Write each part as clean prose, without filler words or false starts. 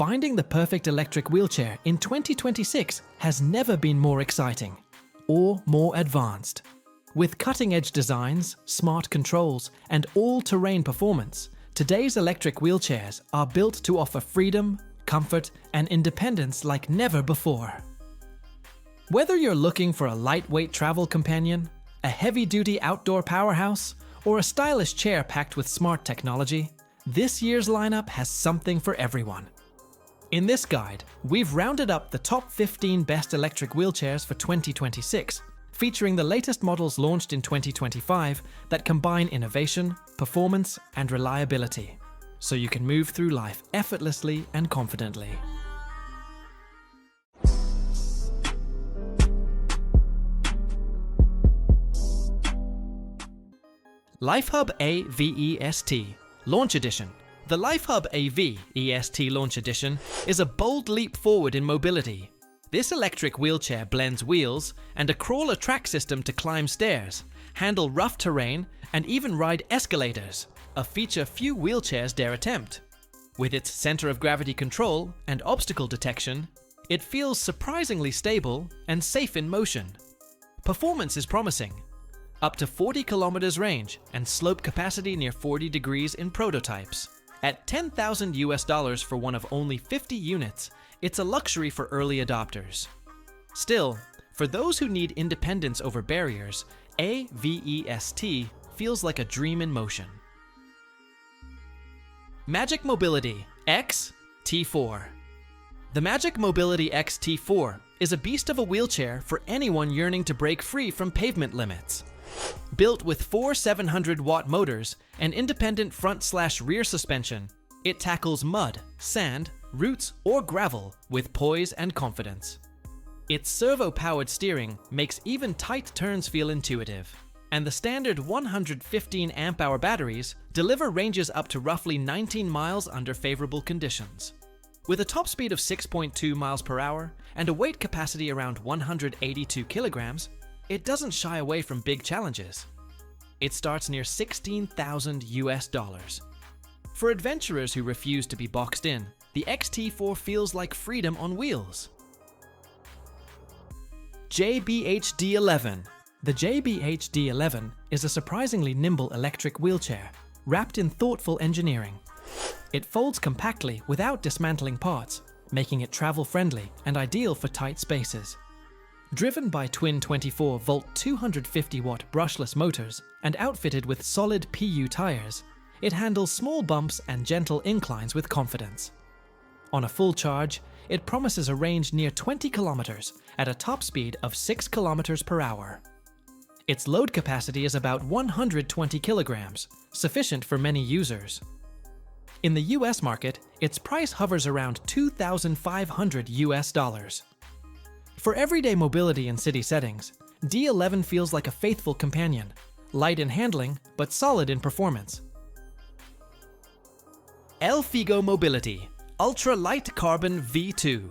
Finding the perfect electric wheelchair in 2026 has never been more exciting or more advanced. With cutting-edge designs, smart controls, and all-terrain performance, today's electric wheelchairs are built to offer freedom, comfort, and independence like never before. Whether you're looking for a lightweight travel companion, a heavy-duty outdoor powerhouse, or a stylish chair packed with smart technology, this year's lineup has something for everyone. In this guide, we've rounded up the top 15 best electric wheelchairs for 2026, featuring the latest models launched in 2025 that combine innovation, performance, and reliability, so you can move through life effortlessly and confidently. Lifehub AVEST Launch Edition. The Lifehub AVEST Launch Edition is a bold leap forward in mobility. This electric wheelchair blends wheels and a crawler track system to climb stairs, handle rough terrain, and even ride escalators, a feature few wheelchairs dare attempt. With its center of gravity control and obstacle detection, it feels surprisingly stable and safe in motion. Performance is promising. Up to 40 kilometers range and slope capacity near 40 degrees in prototypes. At $10,000 for one of only 50 units, it's a luxury for early adopters. Still, for those who need independence over barriers, AVEST feels like a dream in motion. Magic Mobility XT4. The Magic Mobility XT4 is a beast of a wheelchair for anyone yearning to break free from pavement limits. Built with 4 700-watt motors and independent front/rear suspension, it tackles mud, sand, roots, or gravel with poise and confidence. Its servo-powered steering makes even tight turns feel intuitive, and the standard 115 amp-hour batteries deliver ranges up to roughly 19 miles under favorable conditions. With a top speed of 6.2 miles per hour and a weight capacity around 182 kilograms, it doesn't shy away from big challenges. It starts near $16,000. For adventurers who refuse to be boxed in, the XT4 feels like freedom on wheels. JBHD11. The JBHD11 is a surprisingly nimble electric wheelchair, wrapped in thoughtful engineering. It folds compactly without dismantling parts, making it travel-friendly and ideal for tight spaces. Driven by twin 24-volt 250-watt brushless motors and outfitted with solid PU tires, it handles small bumps and gentle inclines with confidence. On a full charge, it promises a range near 20 kilometers at a top speed of 6 kilometers per hour. Its load capacity is about 120 kilograms, sufficient for many users. In the US market, its price hovers around $2,500. For everyday mobility in city settings, D11 feels like a faithful companion, light in handling but solid in performance. ELFIGO Mobility Ultra-Lite Carbon V2.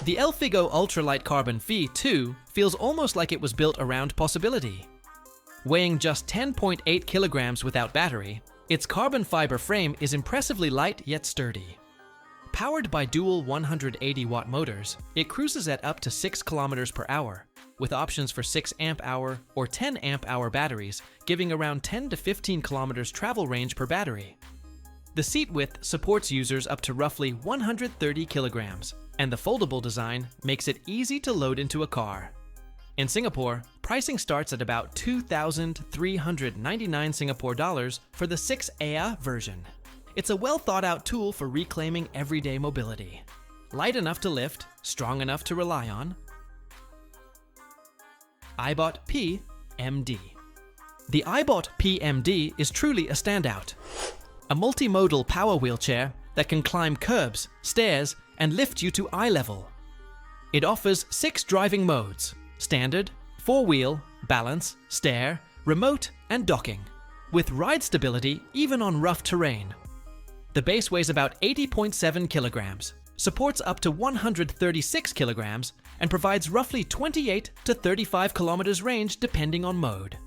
The ELFIGO Ultra-Lite Carbon V2 feels almost like it was built around possibility. Weighing just 10.8 kilograms without battery, its carbon fiber frame is impressively light yet sturdy. Powered by dual 180-watt motors, it cruises at up to 6 kilometers per hour, with options for 6 amp-hour or 10 amp-hour batteries, giving around 10 to 15 kilometers travel range per battery. The seat width supports users up to roughly 130 kilograms, and the foldable design makes it easy to load into a car. In Singapore, pricing starts at about 2,399 Singapore dollars for the 6A version. It's a well-thought-out tool for reclaiming everyday mobility. Light enough to lift, strong enough to rely on. ibot PMD. The ibot PMD is truly a standout. A multimodal power wheelchair that can climb curbs, stairs, and lift you to eye level. It offers 6 driving modes: standard, 4-wheel, balance, stair, remote, and docking, with ride stability even on rough terrain. The base weighs about 80.7 kilograms, supports up to 136 kilograms, and provides roughly 28 to 35 kilometers range depending on mode.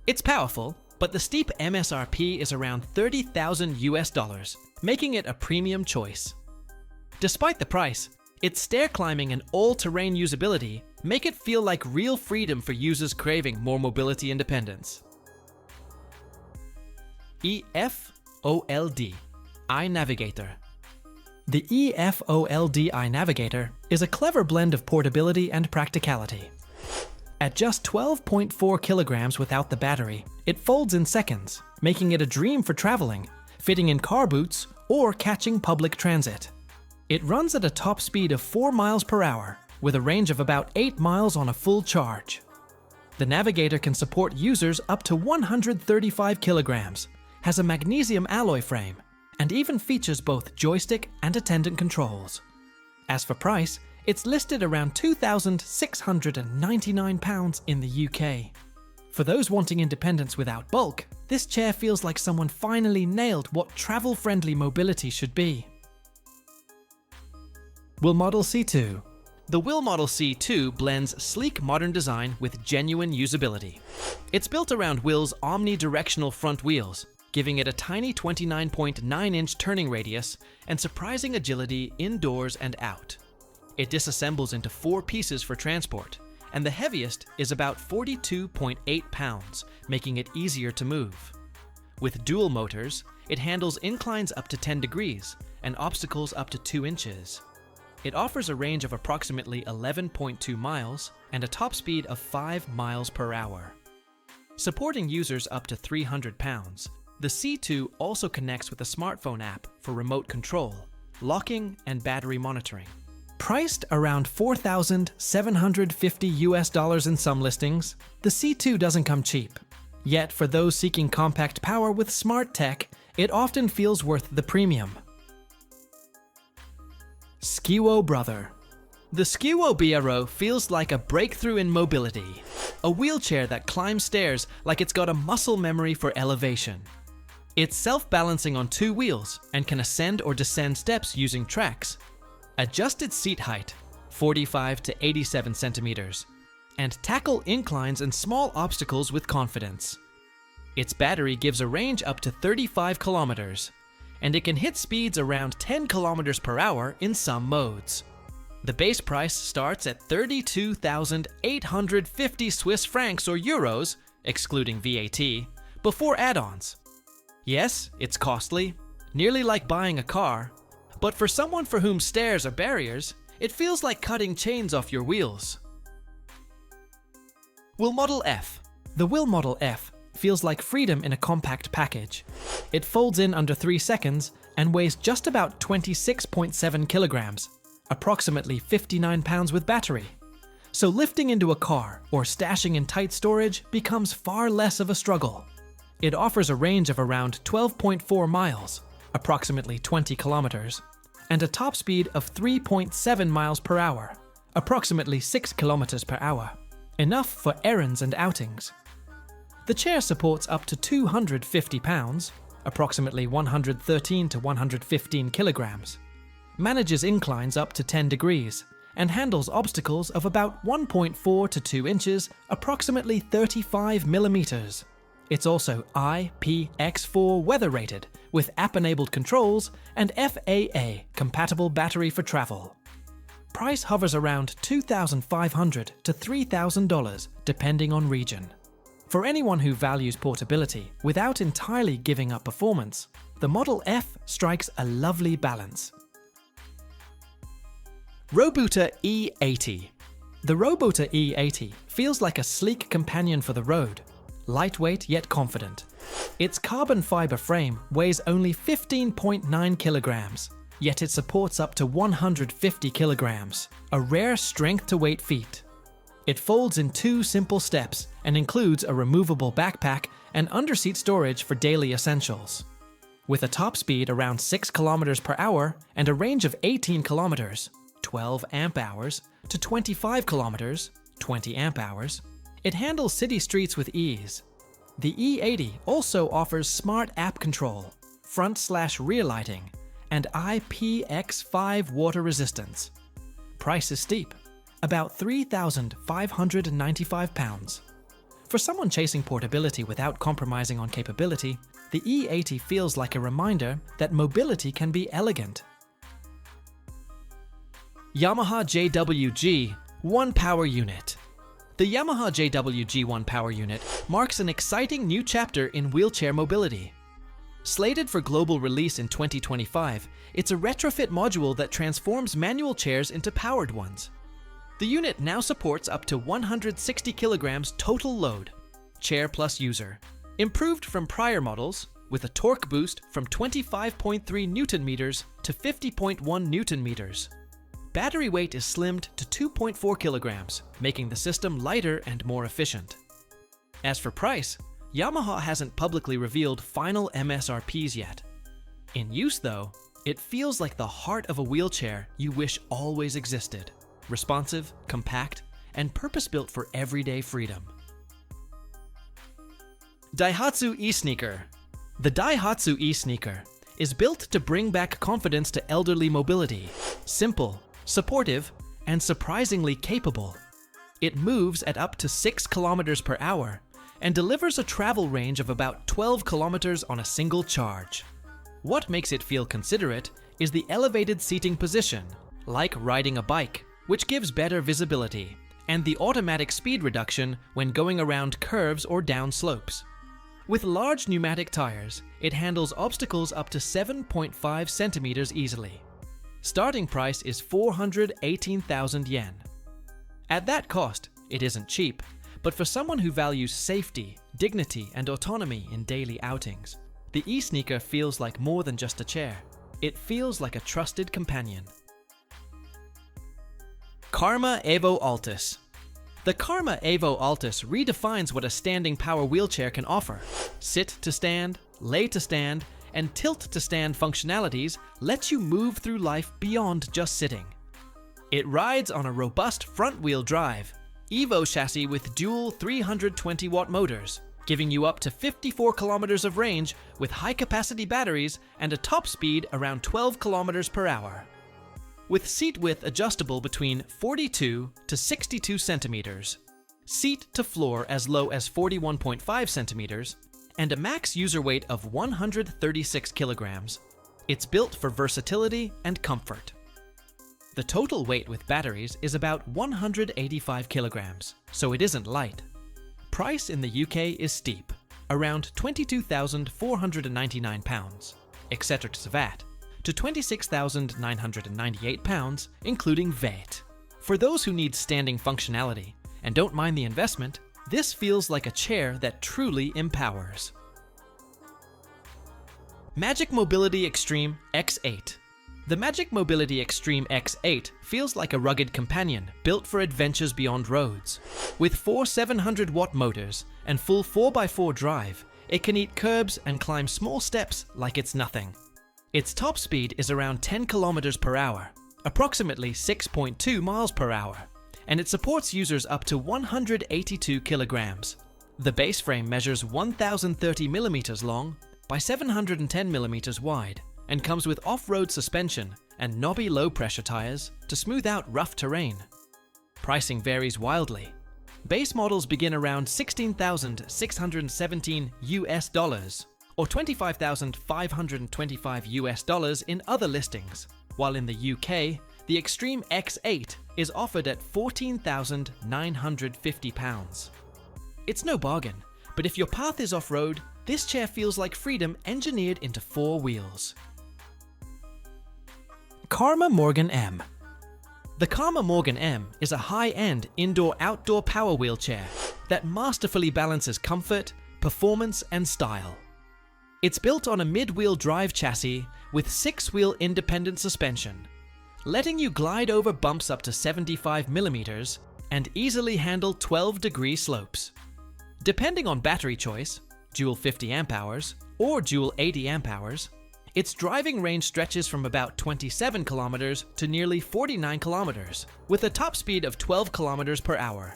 It's powerful, but the steep MSRP is around $30,000, making it a premium choice. Despite the price, its stair climbing and all-terrain usability make it feel like real freedom for users craving more mobility independence. eFOLDi iNavigator. The eFOLDi iNavigator is a clever blend of portability and practicality. At just 12.4 kilograms without the battery, it folds in seconds, making it a dream for traveling, fitting in car boots, or catching public transit. It runs at a top speed of 4 miles per hour, with a range of about 8 miles on a full charge. The Navigator can support users up to 135 kilograms, has a magnesium alloy frame, and even features both joystick and attendant controls. As for price, it's listed around £2,699 in the UK. For those wanting independence without bulk, this chair feels like someone finally nailed what travel-friendly mobility should be. WHILL Model C2. The WHILL Model C2 blends sleek modern design with genuine usability. It's built around WHILL's omnidirectional front wheels, giving it a tiny 29.9-inch turning radius and surprising agility indoors and out. It disassembles into 4 pieces for transport, and the heaviest is about 42.8 pounds, making it easier to move. With dual motors, it handles inclines up to 10 degrees and obstacles up to 2 inches. It offers a range of approximately 11.2 miles and a top speed of 5 miles per hour. Supporting users up to 300 pounds, the C2 also connects with a smartphone app for remote control, locking, and battery monitoring. Priced around $4,750 in some listings, the C2 doesn't come cheap. Yet for those seeking compact power with smart tech, it often feels worth the premium. Scewo Bro. The Scewo Bro feels like a breakthrough in mobility. A wheelchair that climbs stairs like it's got a muscle memory for elevation. It's self-balancing on 2 wheels and can ascend or descend steps using tracks. Adjusted seat height, 45 to 87 centimeters, and tackle inclines and small obstacles with confidence. Its battery gives a range up to 35 kilometers, and it can hit speeds around 10 kilometers per hour in some modes. The base price starts at 32,850 Swiss francs or euros, excluding VAT, before add-ons. Yes, it's costly, nearly like buying a car, but for someone for whom stairs are barriers, it feels like cutting chains off your wheels. WHILL Model F. The WHILL Model F feels like freedom in a compact package. It folds in under 3 seconds and weighs just about 26.7 kilograms, approximately 59 pounds with battery. So lifting into a car or stashing in tight storage becomes far less of a struggle. It offers a range of around 12.4 miles, approximately 20 kilometers, and a top speed of 3.7 miles per hour, approximately 6 kilometers per hour, enough for errands and outings. The chair supports up to 250 pounds, approximately 113 to 115 kilograms, manages inclines up to 10 degrees, and handles obstacles of about 1.4 to 2 inches, approximately 35 millimeters. It's also IPX4 weather rated, with app-enabled controls and FAA-compatible battery for travel. Price hovers around $2,500 to $3,000, depending on region. For anyone who values portability without entirely giving up performance, the Model F strikes a lovely balance. Robooter E80. The Robooter E80 feels like a sleek companion for the road, lightweight yet confident. Its carbon fiber frame weighs only 15.9 kilograms, yet it supports up to 150 kilograms, a rare strength-to-weight feat. It folds in 2 simple steps and includes a removable backpack and underseat storage for daily essentials. With a top speed around 6 kilometers per hour and a range of 18 kilometers, 12 amp hours, to 25 kilometers, 20 amp hours, it handles city streets with ease. The E80 also offers smart app control, front/rear lighting, and IPX5 water resistance. Price is steep, about £3,595. For someone chasing portability without compromising on capability, the E80 feels like a reminder that mobility can be elegant. Yamaha JWG 1 Power Unit. The Yamaha JWG 1 Power Unit marks an exciting new chapter in wheelchair mobility. Slated for global release in 2025, it's a retrofit module that transforms manual chairs into powered ones. The unit now supports up to 160 kilograms total load, chair plus user, improved from prior models with a torque boost from 25.3 Newton meters to 50.1 Newton meters. Battery weight is slimmed to 2.4 kilograms, making the system lighter and more efficient. As for price, Yamaha hasn't publicly revealed final MSRPs yet. In use though, it feels like the heart of a wheelchair you wish always existed. Responsive, compact, and purpose-built for everyday freedom. Daihatsu e-Sneaker. The Daihatsu e-Sneaker is built to bring back confidence to elderly mobility. Simple, supportive, and surprisingly capable. It moves at up to 6 kilometers per hour and delivers a travel range of about 12 kilometers on a single charge. What makes it feel considerate is the elevated seating position, like riding a bike, which gives better visibility, and the automatic speed reduction when going around curves or down slopes. With large pneumatic tires, it handles obstacles up to 7.5 centimeters easily. Starting price is 418,000 yen. At that cost, it isn't cheap, but for someone who values safety, dignity, and autonomy in daily outings, the e-Sneaker feels like more than just a chair. It feels like a trusted companion. Karma EVO Altus. The Karma EVO Altus redefines what a standing power wheelchair can offer. Sit to stand, lay to stand, and tilt to stand functionalities lets you move through life beyond just sitting. It rides on a robust front-wheel drive, EVO chassis with dual 320-watt motors, giving you up to 54 kilometers of range with high-capacity batteries and a top speed around 12 kilometers per hour. With seat width adjustable between 42 to 62 centimeters, seat to floor as low as 41.5 centimeters, and a max user weight of 136 kilograms, it's built for versatility and comfort. The total weight with batteries is about 185 kilograms, so it isn't light. Price in the UK is steep, around £22,499, etc. to VAT, to £26,998, including VAT. For those who need standing functionality and don't mind the investment, this feels like a chair that truly empowers. Magic Mobility Extreme X8. The Magic Mobility Extreme X8 feels like a rugged companion built for adventures beyond roads. With 4 700-watt motors and full 4x4 drive, it can eat curbs and climb small steps like it's nothing. Its top speed is around 10 kilometers per hour, approximately 6.2 miles per hour, and it supports users up to 182 kilograms. The base frame measures 1,030 millimeters long by 710 millimeters wide and comes with off-road suspension and knobby low-pressure tires to smooth out rough terrain. Pricing varies wildly. Base models begin around $16,617 US or $25,525 US in other listings, while in the UK, the Extreme X8 is offered at £14,950. It's no bargain, but if your path is off-road, this chair feels like freedom engineered into 4 wheels. Karma Morgan M. The Karma Morgan M is a high-end indoor-outdoor power wheelchair that masterfully balances comfort, performance, and style. It's built on a mid-wheel drive chassis with 6-wheel independent suspension, letting you glide over bumps up to 75 millimeters and easily handle 12-degree slopes. Depending on battery choice, dual 50 amp hours or dual 80 amp hours, its driving range stretches from about 27 kilometers to nearly 49 kilometers, with a top speed of 12 kilometers per hour.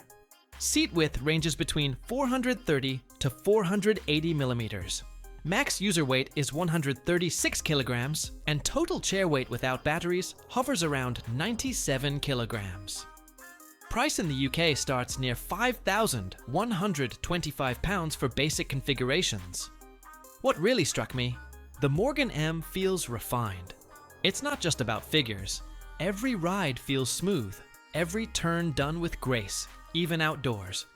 Seat width ranges between 430 to 480 millimeters. Max user weight is 136 kilograms, and total chair weight without batteries hovers around 97 kilograms. Price in the UK starts near £5,125 for basic configurations. What really struck me, the Morgan M feels refined. It's not just about figures. Every ride feels smooth, every turn done with grace, even outdoors.